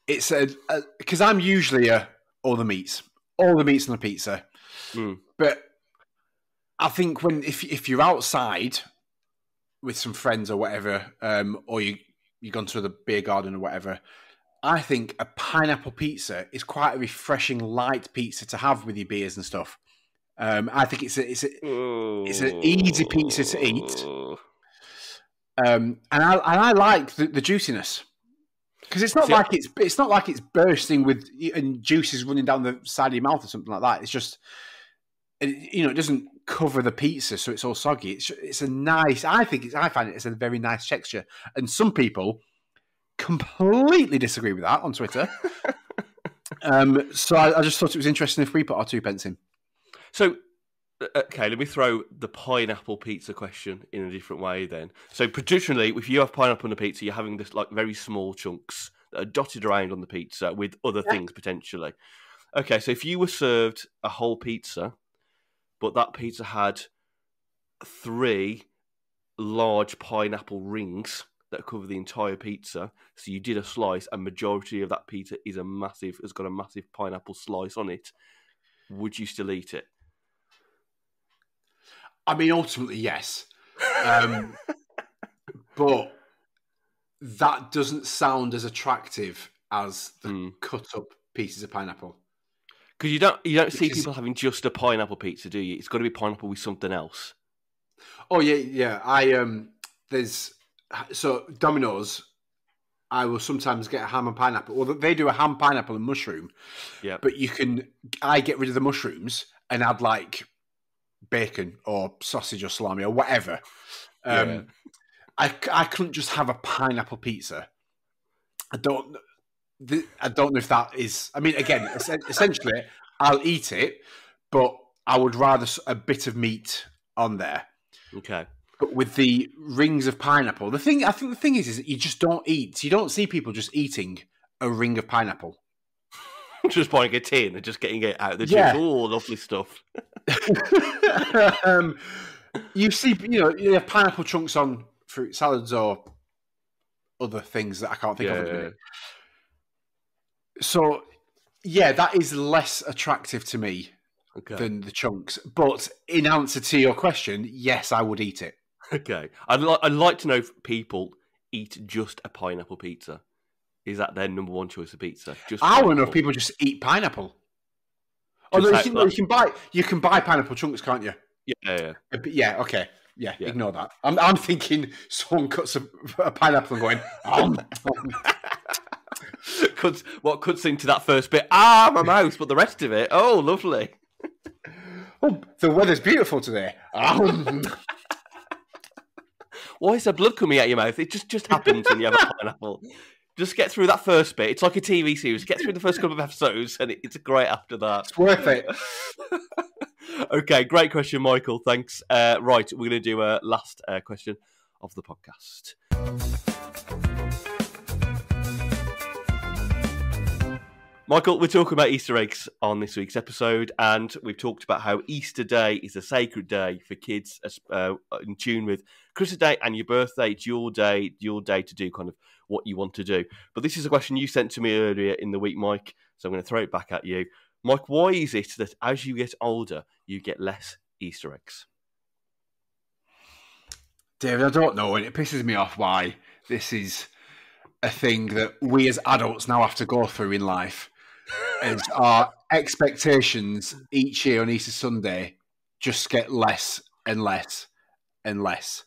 because I'm usually all the meats on a pizza. But I think if you're outside with some friends or whatever, or you've gone to the beer garden or whatever, I think a pineapple pizza is quite a refreshing light pizza to have with your beers and stuff. I think it's an easy pizza to eat, and I like the juiciness. Because it's not like it's bursting with and juices running down the side of your mouth or something like that. It's just, it doesn't cover the pizza, so it's all soggy. It's a nice. I find it's a very nice texture, and some people completely disagree with that on Twitter. So I just thought it was interesting if we put our 2 pence in. So, okay, let me throw the pineapple pizza question in a different way then. So traditionally, if you have pineapple on a pizza, you're having this like very small chunks that are dotted around on the pizza with other things potentially. Okay, so if you were served a whole pizza, but that pizza had 3 large pineapple rings that cover the entire pizza, so you did a slice, and majority of that pizza has got a massive pineapple slice on it, would you still eat it? I mean, ultimately, yes. But that doesn't sound as attractive as the cut-up pieces of pineapple. Because you don't see people having just a pineapple pizza, do you? It's got to be pineapple with something else. Oh, yeah. So Domino's, I will sometimes get a ham and pineapple. Well, they do a ham, pineapple, and mushroom. Yeah. But I get rid of the mushrooms and add like bacon or sausage or salami or whatever. I couldn't just have a pineapple pizza. I don't know if that is. I mean, again, essentially, I'll eat it, but I would rather a bit of meat on there. Okay. But with the rings of pineapple, I think the thing is that you just don't eat. You don't see people just eating a ring of pineapple. Just buying a tin and just getting it out of the tin. Oh, lovely stuff. You see, you have pineapple chunks on fruit salads or other things that I can't think of at the minute. So, that is less attractive to me than the chunks. But in answer to your question, yes, I would eat it. Okay. I'd like to know if people eat just a pineapple pizza. Is that their number one choice of pizza? I want to know if people just eat pineapple. You can buy pineapple chunks, can't you? Yeah. Yeah, okay. Yeah, ignore that. I'm thinking someone cuts a pineapple and going, what cuts into that first bit? Ah, my mouth, but the rest of it, oh, lovely. Oh, the weather's beautiful today. Why is there blood coming out your mouth? It just happens when you have a pineapple. Just get through that first bit. It's like a TV series. Get through the first couple of episodes, and it's great after that. It's worth it. Okay, great question, Michael. Thanks. Right, we're going to do a last question of the podcast. Michael, we're talking about Easter eggs on this week's episode, and we've talked about how Easter Day is a sacred day for kids, in tune with Christmas Day and your birthday. It's your day to do kind of what you want to do. But this is a question you sent to me earlier in the week, Mike, so I'm going to throw it back at you. Mike, why is it that as you get older, you get less Easter eggs? David, I don't know, and it pisses me off why this is a thing that we as adults now have to go through in life. As our expectations each year on Easter Sunday just get less and less and less.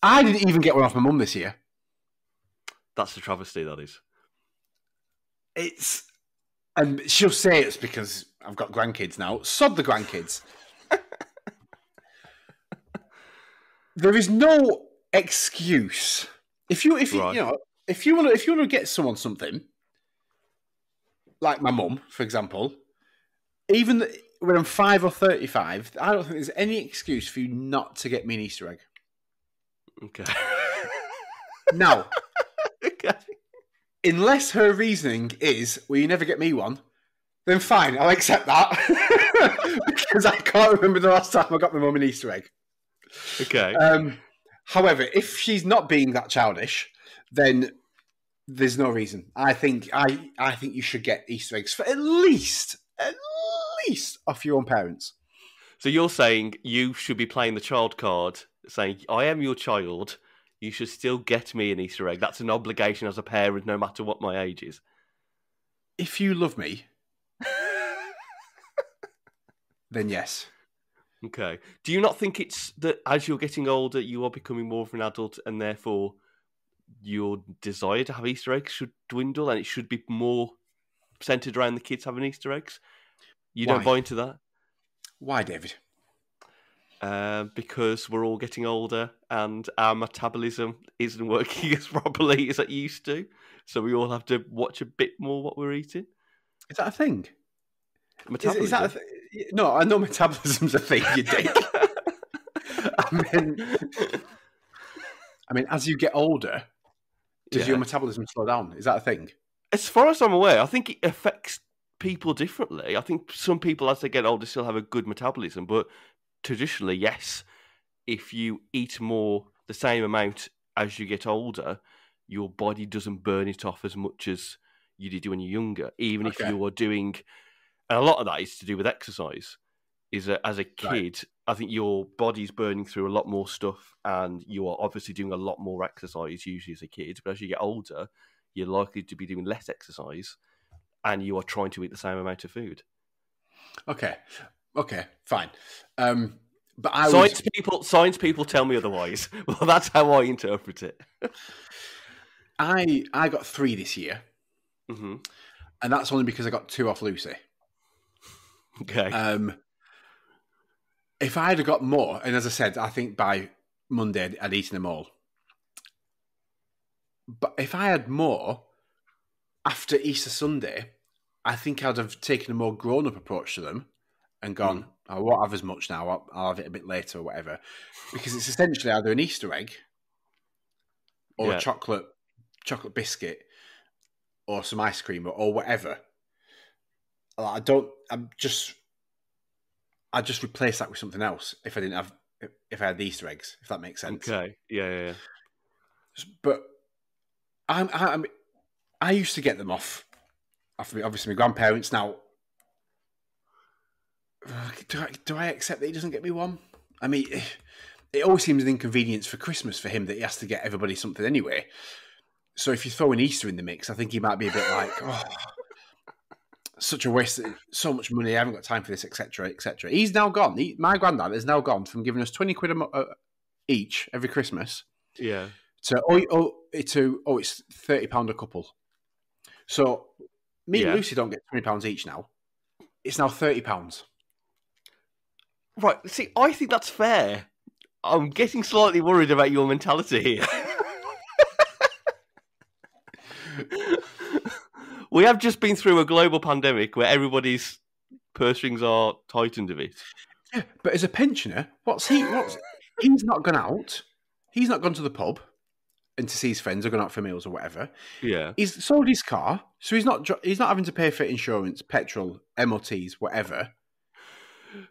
I didn't even get one off my mum this year. That's a travesty, that is. And she'll say it's because I've got grandkids now. Sod the grandkids. There is no excuse. If you want to get someone something, like my mum, for example, even when I'm 5 or 35, I don't think there's any excuse for you not to get me an Easter egg. Okay. Now, okay. Unless her reasoning is, well, you never get me one, then fine, I'll accept that. Because I can't remember the last time I got my mum an Easter egg. Okay. However, if she's not being that childish, then there's no reason. I think you should get Easter eggs for at least off your own parents. So you're saying you should be playing the child card, saying, I am your child, you should still get me an Easter egg. That's an obligation as a parent, no matter what my age is. If you love me, then yes. Okay. Do you not think it's that as you're getting older, you are becoming more of an adult, and therefore your desire to have Easter eggs should dwindle, and it should be more centered around the kids having Easter eggs? You don't buy into that? Why, David? Because we're all getting older and our metabolism isn't working as properly as it used to. So we all have to watch a bit more what we're eating. Is that a thing? Metabolism? Is that no, I know metabolism's a thing, you dick. I mean, as you get older, does your metabolism slow down? Is that a thing? As far as I'm aware, I think it affects people differently. I think some people, as they get older, still have a good metabolism, but traditionally, yes, if you eat more, the same amount as you get older, your body doesn't burn it off as much as you did when you're younger, even if you are doing... And a lot of that is to do with exercise. Is that as a kid, right, I think your body's burning through a lot more stuff, and you are obviously doing a lot more exercise usually as a kid. But as you get older, you're likely to be doing less exercise, and you are trying to eat the same amount of food. Okay, fine. But science people tell me otherwise. Well, that's how I interpret it. I got 3 this year, and that's only because I got 2 off Lucy. Okay. If I'd have got more, and as I said, I think by Monday I'd eaten them all. But if I had more after Easter Sunday, I think I'd have taken a more grown-up approach to them and gone, I won't have as much now, I'll have it a bit later or whatever. Because it's essentially either an Easter egg or a chocolate biscuit or some ice cream or whatever. I'd just replace that with something else if I had the Easter eggs, if that makes sense. Okay. Yeah. But I used to get them off obviously my grandparents. Now, do I accept that he doesn't get me one? I mean, it always seems an inconvenience for Christmas for him that he has to get everybody something anyway. So if you throw an Easter in the mix, I think he might be a bit like, such a waste, so much money, I haven't got time for this, etc., etc. He's now gone. My granddad has now gone from giving us 20 quid each every Christmas, to it's £30 a couple. So me and Yeah. Lucy don't get £20 each now. It's now £30. Right. See, I think that's fair. I'm getting slightly worried about your mentality here. We have just been through a global pandemic where everybody's purse strings are tightened a bit. Yeah, but as a pensioner, he's not gone out. He's not gone to the pub and to see his friends or gone out for meals or whatever. Yeah. He's sold his car, so he's not having to pay for insurance, petrol, MOTs, whatever.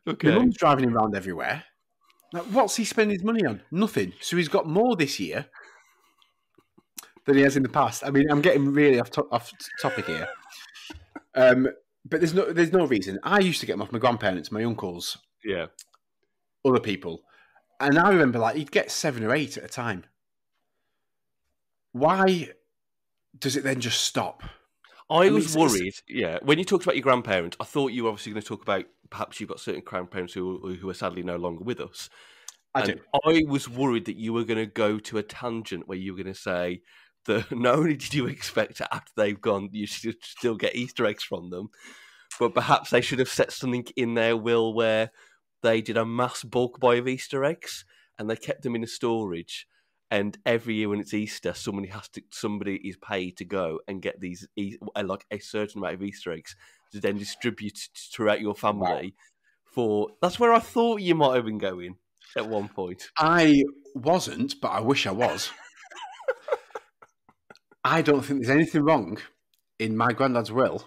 Okay. My mum's driving him around everywhere. Like, what's he spending his money on? Nothing. So he's got more this year than he has in the past. I mean, I'm getting really off topic here. But there's no reason. I used to get them off my grandparents, my uncles, Yeah. other people, and I remember like he'd get 7 or 8 at a time. Why does it then just stop? I was worried, when you talked about your grandparents, I thought you were obviously going to talk about perhaps you've got certain grandparents who are sadly no longer with us. I was worried that you were going to go to a tangent where you were going to say that not only did you expect after they've gone, you should still get Easter eggs from them, but perhaps they should have set something in their will where they did a mass bulk buy of Easter eggs and they kept them in a storage. And every year when it's Easter, somebody is paid to go and get these like a certain amount of Easter eggs to then distribute throughout your family. Wow. That's where I thought you might have been going at one point. I wasn't, but I wish I was. I don't think there's anything wrong in my granddad's will.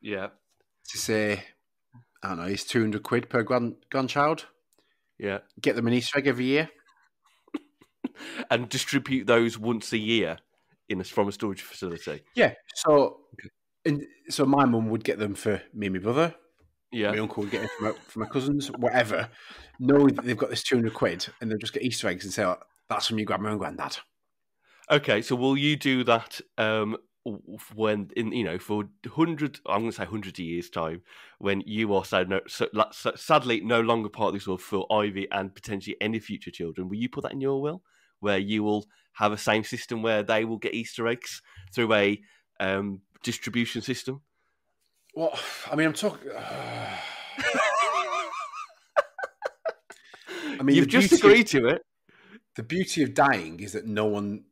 Yeah. To say, I don't know, it's £200 per grandchild. Yeah. Get them an Easter egg every year. And distribute those once a year from a storage facility. Yeah. So, so my mum would get them for me and my brother. Yeah. My uncle would get them for my cousins, whatever. Knowing that they've got this £200 and they'll just get Easter eggs and say, oh, that's from your grandma and granddad. Okay, so will you do that when for hundreds of years time, when you are sadly no longer part of this world for Ivy and potentially any future children? Will you put that in your will, where you will have a same system where they will get Easter eggs through a distribution system? Well, I mean, I'm talking. I mean, you've just agreed to it. The beauty of dying is that no one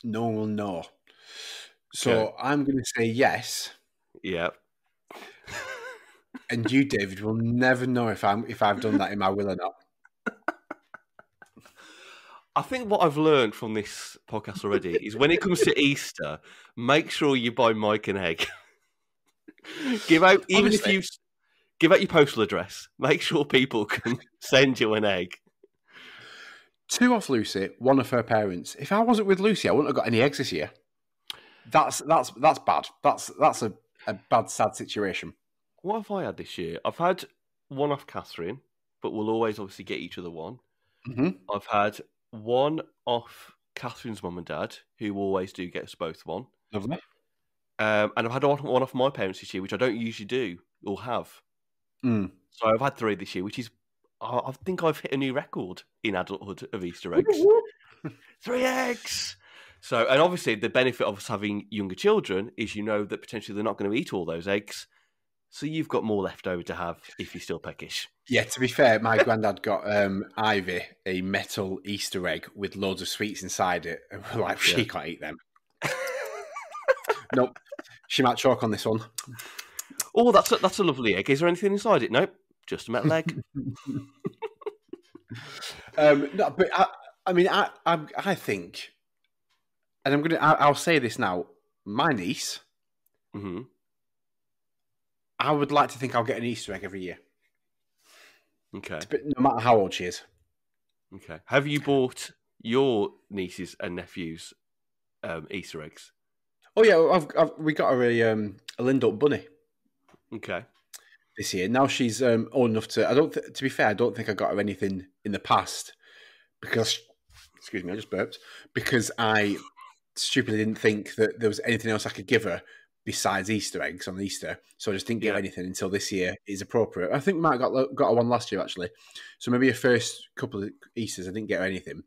will know. So I'm going to say yes. Yeah. And you, David, will never know if I've done that in my will or not. I think what I've learned from this podcast already is when it comes to Easter, make sure you buy Mike an egg. Give out your postal address. Make sure people can send you an egg. 2 off Lucy, 1 of her parents. If I wasn't with Lucy, I wouldn't have got any eggs this year. That's bad. That's a bad, sad situation. What have I had this year? I've had 1 off Catherine, but we'll always obviously get each other 1. Mm-hmm. I've had 1 off Catherine's mum and dad, who always do get us both 1. Lovely. And I've had 1 off my parents this year, which I don't usually do or have. Mm. So I've had 3 this year, which is, I think I've hit a new record in adulthood of Easter eggs. 3 eggs! So, and obviously the benefit of us having younger children is that potentially they're not going to eat all those eggs. So you've got more left over to have if you're still peckish. Yeah, to be fair, my granddad got Ivy a metal Easter egg with loads of sweets inside it. And we're like, she can't eat them. Nope. She might choke on this one. Oh, that's a lovely egg. Is there anything inside it? Nope. Just a metal egg. No, but I think, and I'll say this now. My niece, mm-hmm. I would like to think I'll get an Easter egg every year. Okay. No matter how old she is. Okay. Have you bought your nieces and nephews Easter eggs? Oh yeah, we got her a Lindt bunny. Okay. This year. Now she's old enough to. To be fair, I don't think I got her anything in the past because. Excuse me, I just burped. Because I stupidly didn't think that there was anything else I could give her besides Easter eggs on Easter. So I just didn't get anything until this year is appropriate. I think we might have got her 1 last year actually. So maybe her first couple of Easters I didn't get her anything.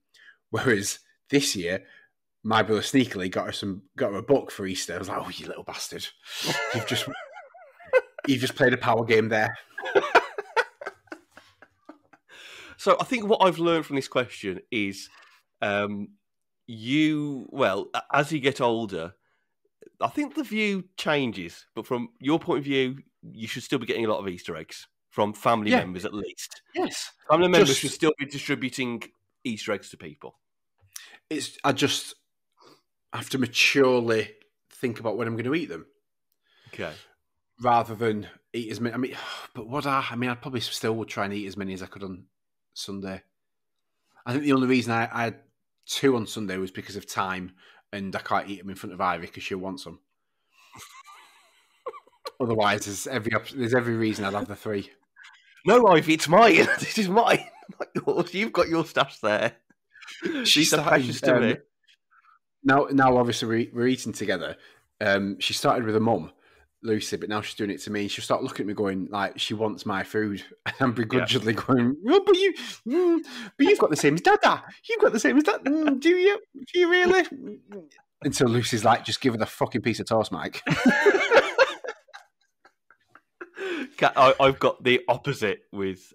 Whereas this year my brother sneakily got her a book for Easter. I was like, oh, you little bastard! You've just played a power game there. So I think what I've learned from this question is, as you get older, I think the view changes. But from your point of view, you should still be getting a lot of Easter eggs from family members, at least. Yes, family members should still be distributing Easter eggs to people. I just have to maturely think about when I'm going to eat them. Okay. Rather than eat as many. I'd probably still would try and eat as many as I could on Sunday. I think the only reason I had 2 on Sunday was because of time, and I can't eat them in front of Ivy because she'll want some. Otherwise, there's every reason I'd have the 3. No, Ivy, it's mine. This is mine, not yours. You've got your stash there. These are precious to me. Now, obviously, we're eating together. She started with her mum, Lucy, but now she's doing it to me. She'll start looking at me going, like, she wants my food. And I'm begrudgingly going, oh, but you've got the same as Dada. You've got the same as Dada. Do you? Do you really? Until Lucy's like, just give her the fucking piece of toast, Mike. I've got the opposite with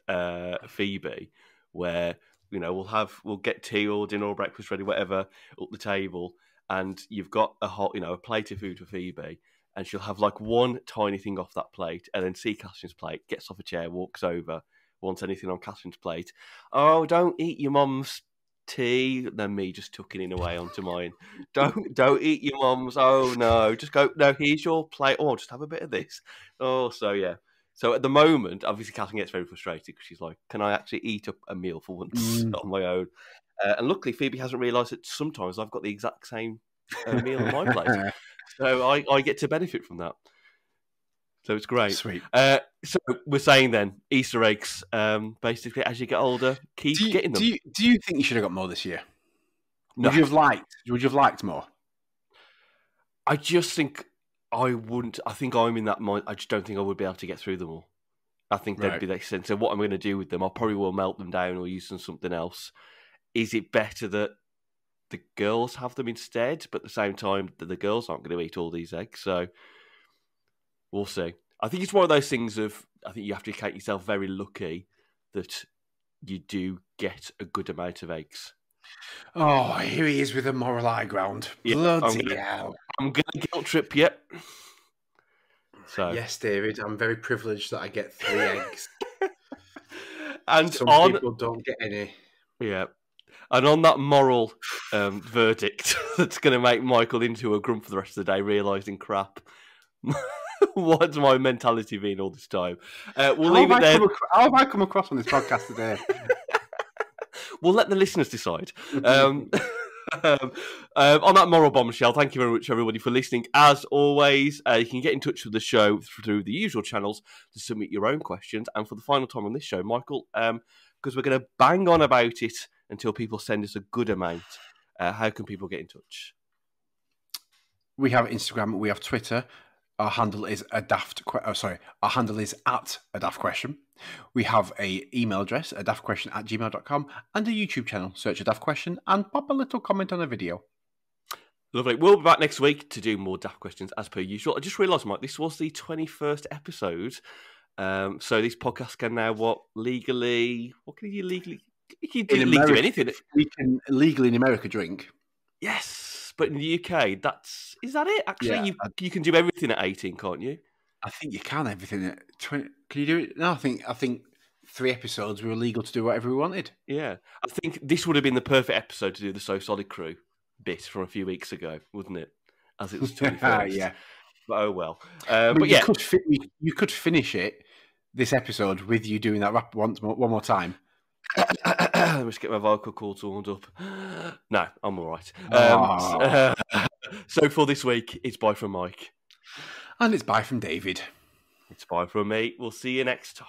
Phoebe, where we'll get tea or dinner or breakfast ready, whatever, up the table, and you've got a plate of food for Phoebe, and she'll have like one tiny thing off that plate, and then see Catherine's plate, gets off a chair, walks over, wants anything on Catherine's plate. Oh, don't eat your mum's tea. Then me just tucking it away onto mine. Don't eat your mum's. Oh no, just go. No, here's your plate. Oh, I'll just have a bit of this. Oh, so yeah. So at the moment, obviously, Catherine gets very frustrated because she's like, "Can I actually eat up a meal for once on my own?" And luckily, Phoebe hasn't realised that sometimes I've got the exact same meal on my plate, so I get to benefit from that. So it's great. Sweet. So we're saying then Easter eggs. Basically, as you get older, keep getting them. Do you think you should have got more this year? No. Would you have liked more? I just think I wouldn't. I think I'm in that mind. I just don't think I would be able to get through them all. I think there'd be the sense of what I'm going to do with them. I probably will melt them down or use them something else. Is it better that the girls have them instead? But at the same time, the girls aren't going to eat all these eggs. So we'll see. I think it's one of those things of, I think you have to count yourself very lucky that you do get a good amount of eggs. Oh, here he is with a moral high ground. Bloody hell. I'm going to guilt trip you. So. Yes, David, I'm very privileged that I get 3 eggs. And some people don't get any. Yeah. And on that moral verdict that's going to make Michael into a grump for the rest of the day, realising crap. What's my mentality been all this time? We'll leave it there. How have I come across on this podcast today? We'll let the listeners decide. On that moral bombshell, thank you very much, everybody, for listening. As always, you can get in touch with the show through the usual channels to submit your own questions. And for the final time on this show, Michael, because we're going to bang on about it until people send us a good amount, how can people get in touch? We have Instagram. We have Twitter. Our handle is at a daft question. We have a email address, adaftquestion@gmail.com, and a YouTube channel. Search a daft question and pop a little comment on a video. Lovely. We'll be back next week to do more daft questions as per usual. I just realised, Mike, this was the 21st episode. So this podcast can now legally do anything. We can legally in America drink. Yes, but in the UK, is that it? Actually, you can do everything at 18, can't you? I think you can everything at 20. Can you do it? No, I think 3 episodes we were legal to do whatever we wanted. Yeah, I think this would have been the perfect episode to do the So Solid Crew bit from a few weeks ago, wouldn't it? As it was 21st. Yeah. But oh well. You could finish it, this episode, with you doing that rap one more time. Let me just get my vocal cords warmed up. No, I'm all right. So for this week, it's bye from Mike. And it's bye from David. It's bye from me. We'll see you next time.